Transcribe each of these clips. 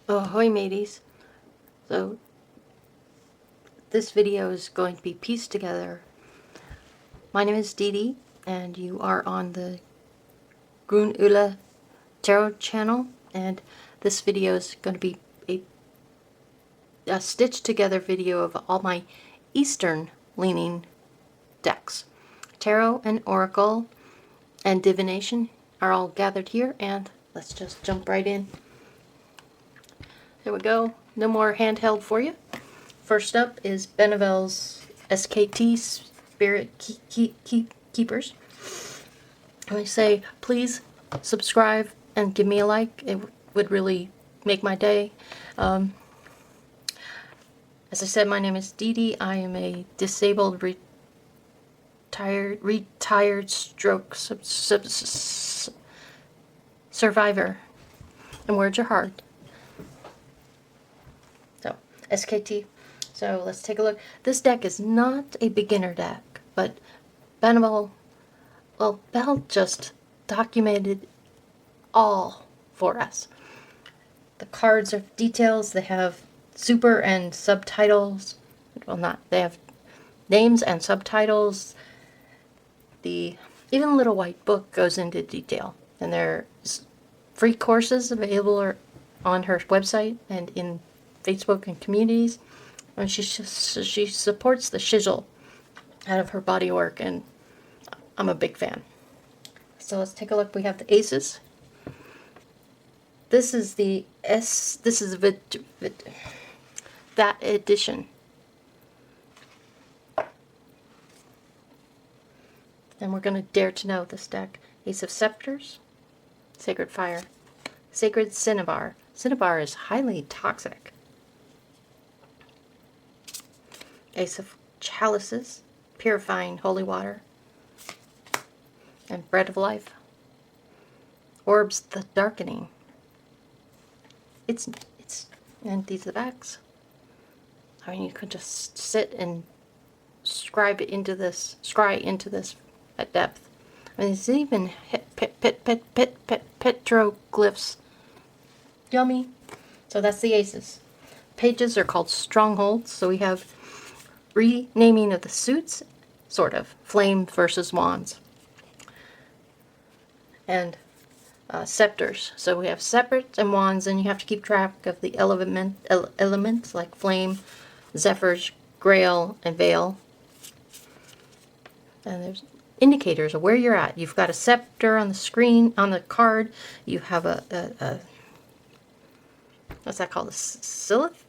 Ahoy mateys! So this video is going to be pieced together. My name is Dede and you are on the GrunEuله Tarot channel, and this video is going to be a stitched together video of all my Eastern leaning decks. Tarot and Oracle and Divination are all gathered here, and let's just jump right in. There we go. No more handheld for you. First up is Beneville's SKT Spirit Keepers. I say, please subscribe and give me a like. It would really make my day. As I said, my name is Dede. I am a disabled retired stroke survivor. And words are hard. So, SKT. So let's take a look. This deck is not a beginner deck, but Beneville, well, Bell just documented all for us. The cards are details. They have super and subtitles. Well, they have names and subtitles. Even Little White Book goes into detail. And there's free courses available on her website and in Facebook and communities. And she supports the shizzle out of her body work, and I'm a big fan. So let's take a look. We have the aces. This is the that edition. And we're going to dare to know this deck. Ace of Scepters, Sacred Fire, Sacred Cinnabar. Cinnabar is highly toxic. Ace of Chalices, Purifying Holy Water, and Bread of Life. Orbs, the Darkening. And these are the backs. I mean, you could just sit and scry into this at depth. I mean, there's even petroglyphs. Yummy. So that's the aces. Pages are called strongholds. So we have renaming of the suits, sort of. Flame versus wands. And scepters. So we have scepters and wands, and you have to keep track of the elements like flame, zephyrs, grail, and veil. And there's indicators of where you're at. You've got a scepter on the screen, on the card. You have a what's that called? A silith?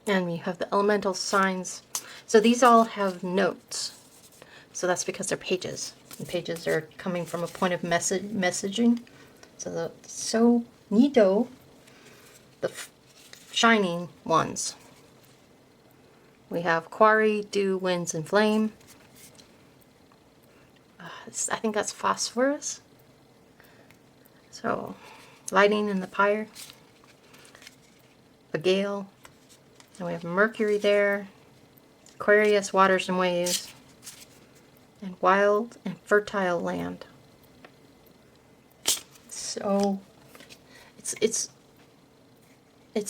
And you have the elemental signs. So these all have notes. So that's because they're pages. And pages are coming from a point of messaging. So neato, the shining ones. We have Quarry, Dew, Winds, and Flame. I think that's phosphorus. So, lighting in the pyre. A gale. And we have Mercury there. Aquarius, waters and waves. And wild and fertile land. So, it's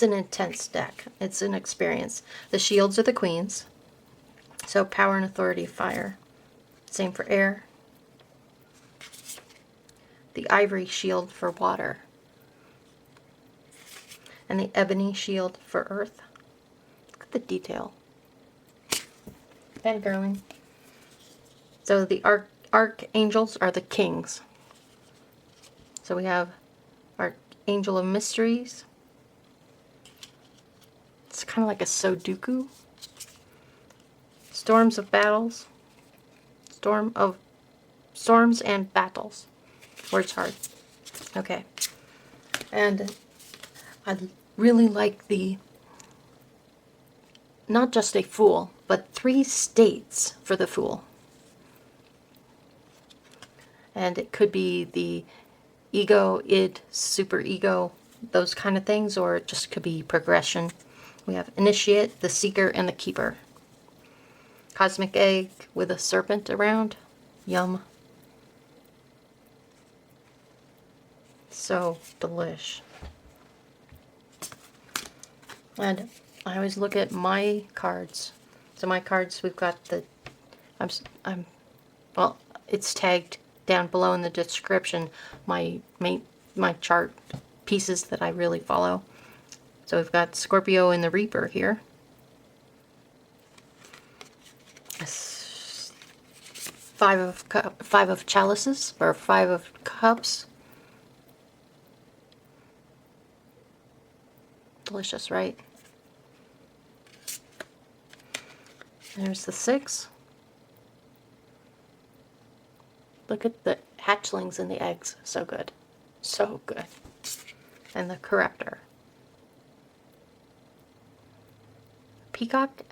an intense deck. It's an experience. The shields are the queens. So power and authority, fire. Same for air. The ivory shield for water. And the ebony shield for earth. Look at the detail. Fangirling. So the archangels are the kings. So we have Archangel of Mysteries. It's kind of like a Sudoku. Storms of Battles. Storms and Battles. Words hard. Okay. And I really like not just a Fool, but 3 states for the Fool. And it could be the ego, id, superego, those kind of things, or it just could be progression. We have Initiate, the Seeker, and the Keeper. Cosmic Egg with a serpent around. Yum. So delish. And I always look at my cards. So my cards, we've got the, well, it's tagged down below in the description, my chart pieces that I really follow. So we've got Scorpio and the Reaper here. Five of chalices, or 5 of cups. Delicious, right? There's the 6. Look at the hatchlings and the eggs. So good. So good. And the Corrector. Peacock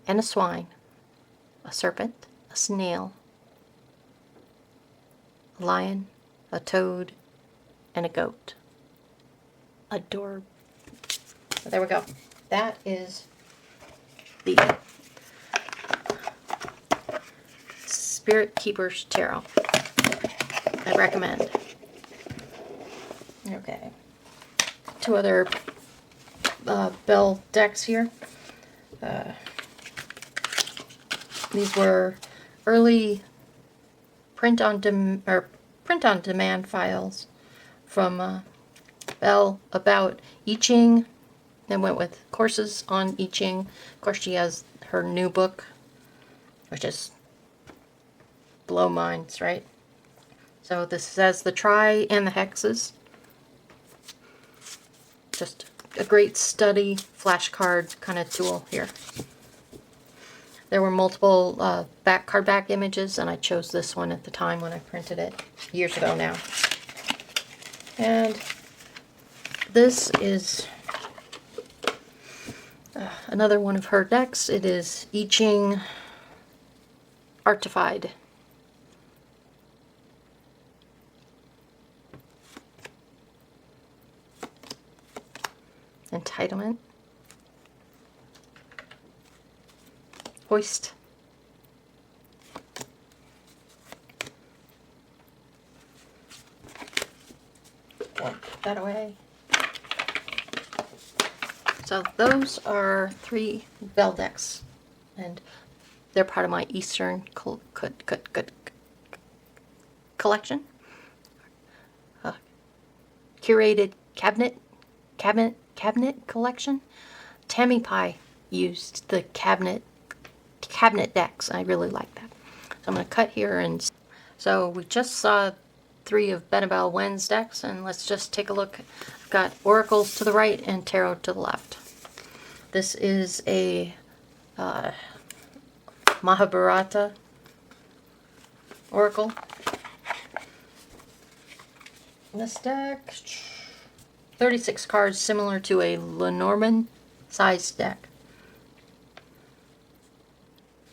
and a swine. A serpent. A snail. A lion. A toad. And a goat. Adorable. There we go. That is the Spirit Keepers Tarot. I recommend. Okay. 2 other bell decks here. These were early print on demand files from Bell about 𝐏𝐥𝐚𝐲𝐥𝐢𝐬𝐭. Then went with courses on 𝐏𝐿. Of course, she has her new book, which is blow minds, right? So this says the try and the hexes. Just a great study flashcard kind of tool here. There were multiple card back images, and I chose this one at the time when I printed it years ago now. And this is another one of her decks. It is 𝐏𝐿 Artified. Entitlement. Hoist. Put that away. So those are 3 bell decks, and they're part of my Eastern collection. Curated cabinet collection. Tammy Pie used the cabinet decks. I really like that. So I'm going to cut here, and so we just saw 3 of Benabel Wen's decks, and let's just take a look. I've got oracles to the right and tarot to the left. This is a Mahabharata oracle. This deck, 36 cards, similar to a Lenormand sized deck.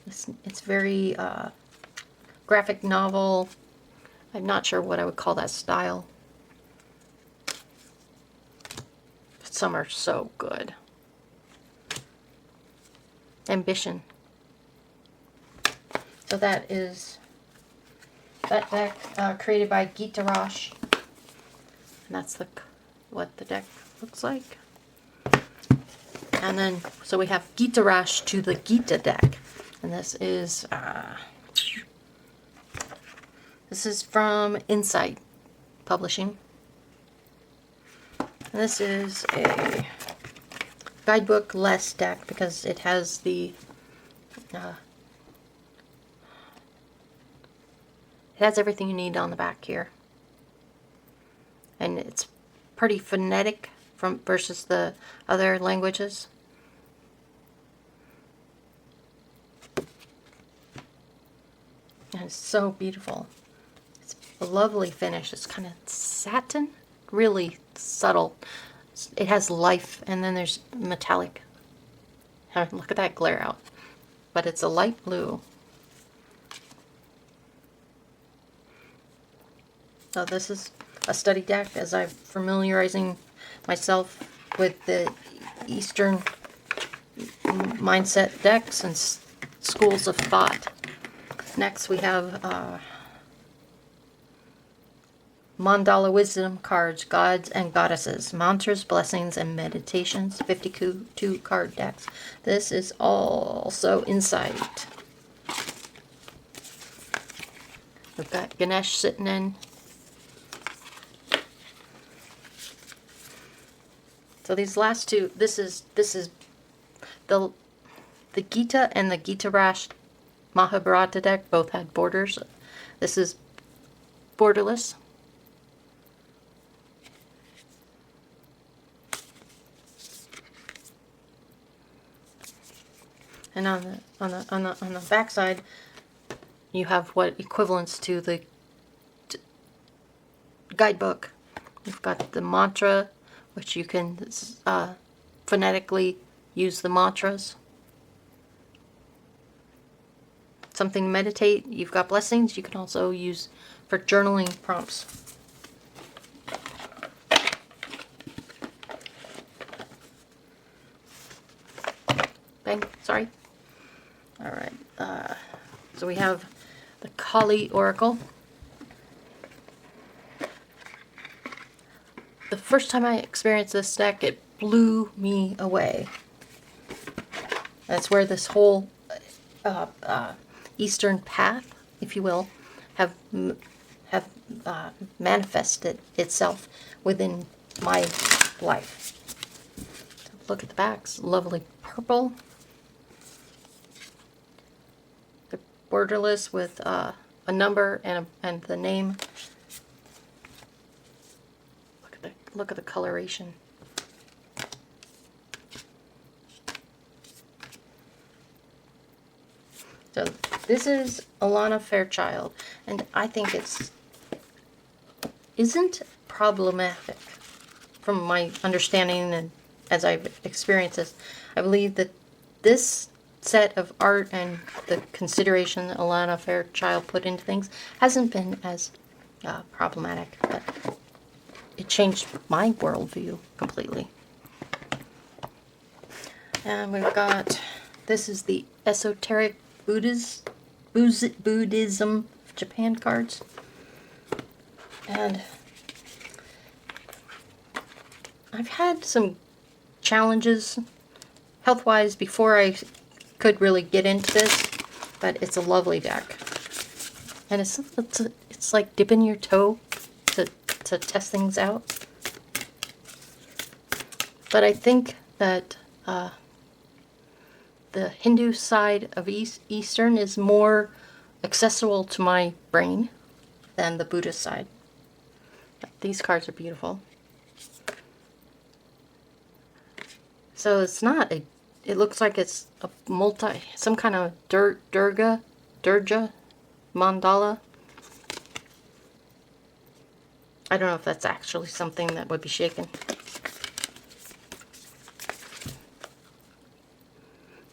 It's very graphic novel. I'm not sure what I would call that style. But some are so good. Ambition. So that is that deck created by Gita Deck. And that's what the deck looks like. And then, so we have Gita Deck to the Gita Deck. And this is from Insight Publishing. And this is a guidebook less deck because it has the it has everything you need on the back here. And it's pretty phonetic versus the other languages. And it's so beautiful. It's a lovely finish. It's kind of satin, really subtle. It has life, and then there's metallic. Look at that glare out. But it's a light blue. So this is a study deck as I'm familiarizing myself with the Eastern mindset decks and schools of thought. Next we have Mandala wisdom cards, gods and goddesses, mantras, blessings, and meditations. 52 card decks. This is also inside. We've got Ganesh sitting in. So these last two, this is the Gita and the Gita Mahabharata deck both had borders. This is borderless. And on the back side, you have what equivalents to the guidebook. You've got the mantra, which you can phonetically use the mantras. Something to meditate. You've got blessings. You can also use for journaling prompts. Bang. Sorry. All right. So we have the Kali Oracle. The first time I experienced this deck, it blew me away. That's where this whole Eastern path, if you will, have manifested itself within my life. So look at the backs, lovely purple. They're borderless with a number and the name. Look at the coloration. So this is Alana Fairchild, and I think isn't problematic from my understanding and as I've experienced this. I believe that this set of art and the consideration that Alana Fairchild put into things hasn't been as problematic, but it changed my worldview completely. And we've got, this is the Esoteric Buddhism Japan cards. And I've had some challenges health-wise before I could really get into this, but it's a lovely deck. And it's like dipping your toe to test things out. But I think that the Hindu side of Eastern is more accessible to my brain than the Buddhist side. But these cards are beautiful. So it's not a, it looks like it's a some kind of Durga mandala. I don't know if that's actually something that would be shaken.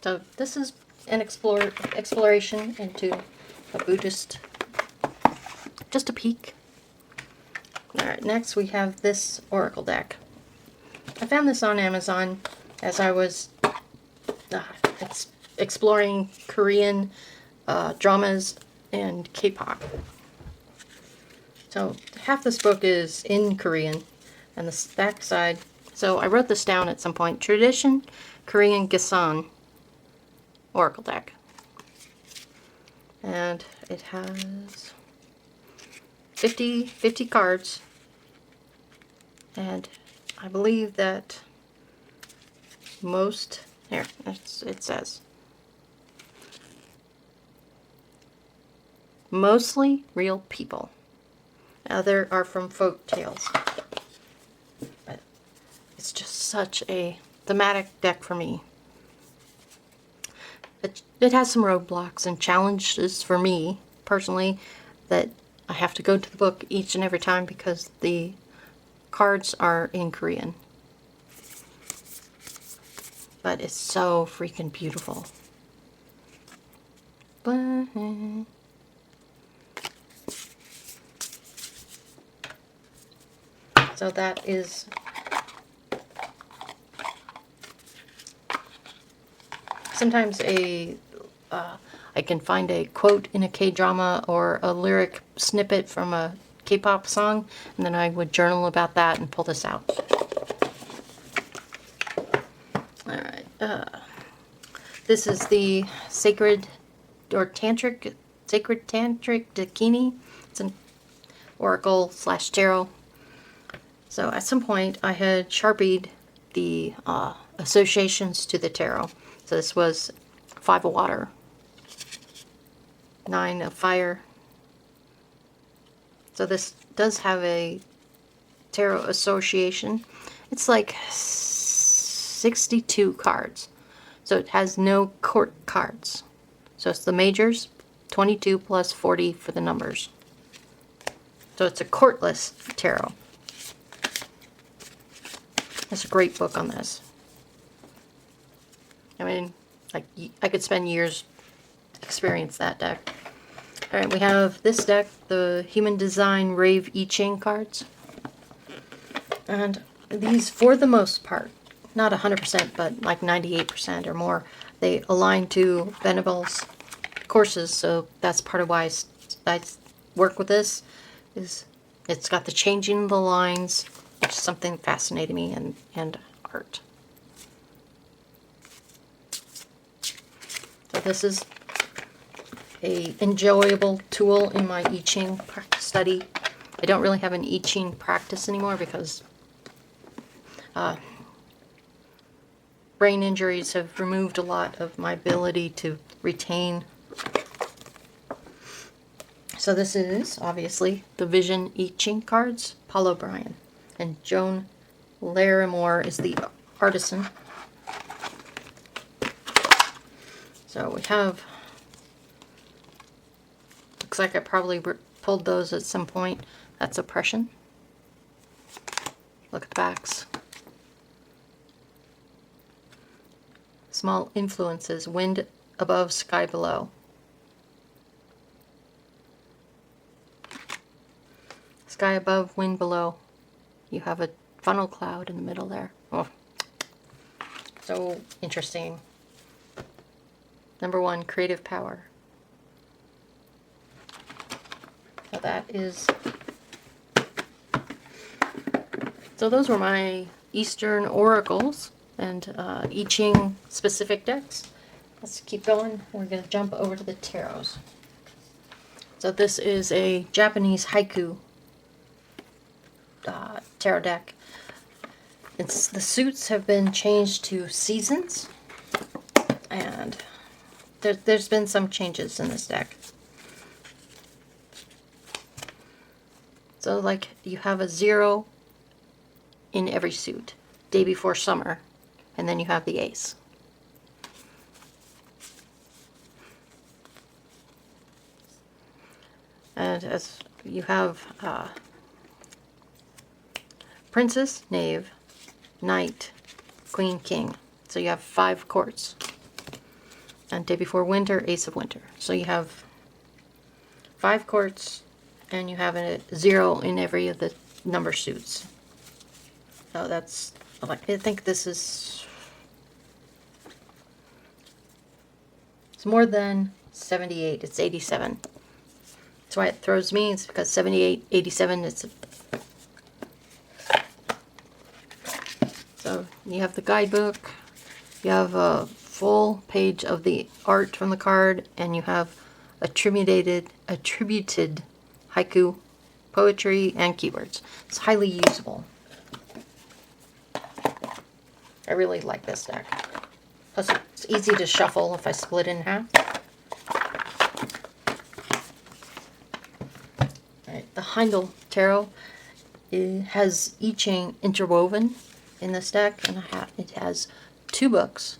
So this is an exploration into a Buddhist, just a peek. Alright, next we have this Oracle deck. I found this on Amazon as I was exploring Korean dramas and K-pop. So half this book is in Korean, and the back side, so I wrote this down at some point. Tradition Korean Gisaeng Oracle deck. And it has 50 cards. And I believe that most, here, it says, mostly real people. Other are from folk tales. But it's just such a thematic deck for me. It has some roadblocks and challenges for me, personally, that I have to go to the book each and every time because the cards are in Korean. But it's so freaking beautiful. So that is sometimes I can find a quote in a K-drama or a lyric snippet from a K-pop song, and then I would journal about that and pull this out. Alright, this is the Sacred or Tantric, Sacred Tantric Dakini. It's an Oracle / Tarot. So at some point I had Sharpied the associations to the tarot. So this was 5 of water, 9 of fire. So this does have a tarot association. It's like 62 cards. So it has no court cards. So it's the majors, 22 plus 40 for the numbers. So it's a courtless tarot. It's a great book on this. I mean, like, I could spend years experience that deck. Alright, we have this deck, the Human Design Rave 𝐏𝐥𝐻𝐬𝐭 cards. And these, for the most part, not 100%, but like 98% or more, they align to Venable's courses, so that's part of why I work with this, is it's got the changing of the lines, which is something that fascinated me, and art. So this is a enjoyable tool in my 𝐏𝐿ching study. I don't really have an 𝐏𝐿ching practice anymore because brain injuries have removed a lot of my ability to retain. So this is obviously the Vision 𝐏𝐿ching cards, Paul O'Brien, and Joan Larimore is the artisan. So we have, looks like I probably pulled those at some point. That's oppression. Look at the backs. Small influences, wind above, sky below. Sky above, wind below. You have a funnel cloud in the middle there. Oh, so interesting. Number 1, creative power. So that is... So those were my Eastern oracles and 𝐏𝐿ching specific decks. Let's keep going. We're going to jump over to the tarots. So this is a Japanese haiku tarot deck. The suits have been changed to seasons, and there's been some changes in this deck. So like you have a 0 in every suit, day before summer, and then you have the ace. And as you have Princess, Knave, Knight, Queen, King. So you have 5 courts. And day before winter, Ace of Winter. So you have 5 courts, and you have a 0 in every of the number suits. So that's, I think this is, it's more than 78, it's 87. That's why it throws me, it's because 78, 87, it's a, so you have the guidebook, you have a full page of the art from the card, and you have attributed haiku, poetry, and keywords. It's highly usable. I really like this deck. Plus it's easy to shuffle if I split it in half. Alright, the Haindl Tarot, it has 𝐏𝐿ching interwoven in this deck, and it has 2 books.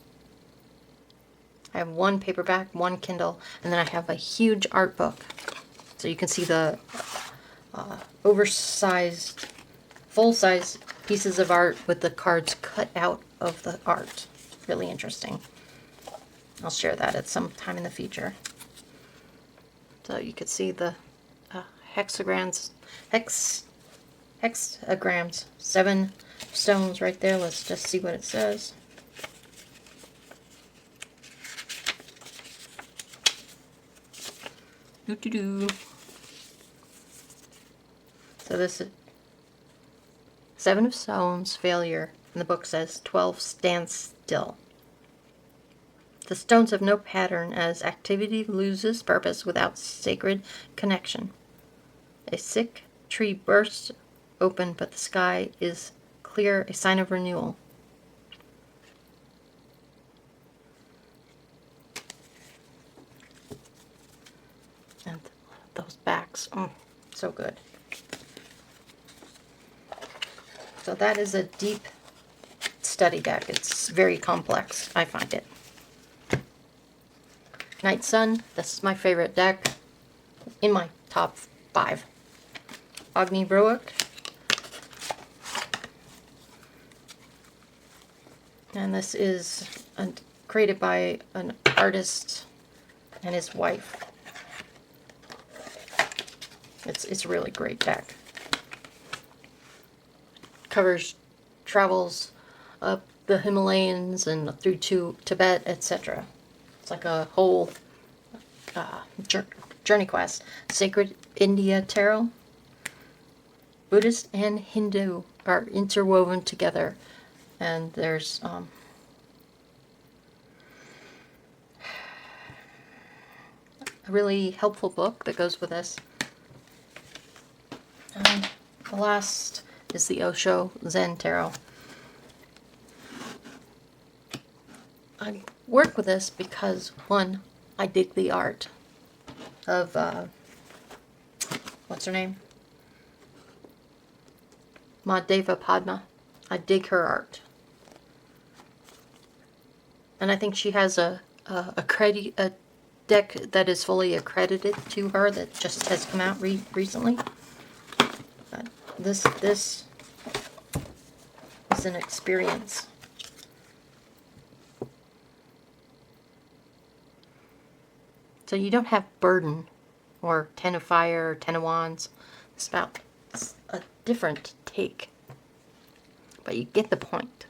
I have 1 paperback, 1 Kindle, and then I have a huge art book. So you can see the oversized, full-size pieces of art with the cards cut out of the art. Really interesting. I'll share that at some time in the future. So you can see the hexagrams, 7 stones right there. Let's just see what it says. So this is 7 of Stones, failure, and the book says 12 stand still. The stones have no pattern as activity loses purpose without sacred connection. A sick tree bursts open, but the sky is clear, a sign of renewal. And those backs, so good. So that is a deep study deck. It's very complex, I find it. Night Sun, this is my favorite deck, in my top 5. Agni Roerich. And this is created by an artist and his wife. It's a really great deck. Covers travels up the Himalayas and through to Tibet, etc. It's like a whole journey quest. Sacred India Tarot. Buddhist and Hindu are interwoven together. And there's a really helpful book that goes with this. And the last is the Osho Zen Tarot. I work with this because, one, I dig the art of, what's her name? Mahadeva Padma. I dig her art. And I think she has a deck that is fully accredited to her that just has come out recently. This is an experience. So you don't have burden or 10 of fire or 10 of wands. It's about a different take. But you get the point.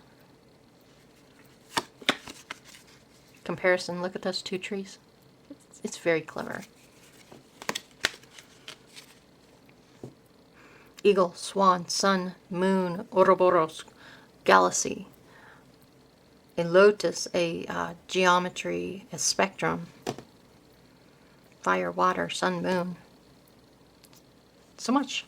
Comparison, look at those two trees. It's very clever. Eagle, swan, sun, moon, Ouroboros, galaxy. A lotus, a geometry, a spectrum. Fire, water, sun, moon. So much.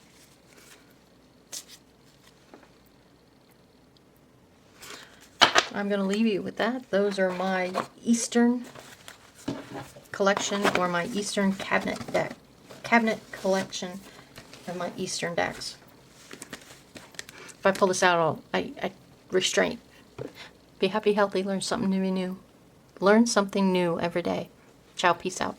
I'm going to leave you with that. Those are my Eastern collection, or my Eastern cabinet collection of my Eastern decks. If I pull this out, I restrain. Be happy, healthy, learn something new. Learn something new every day. Ciao, peace out.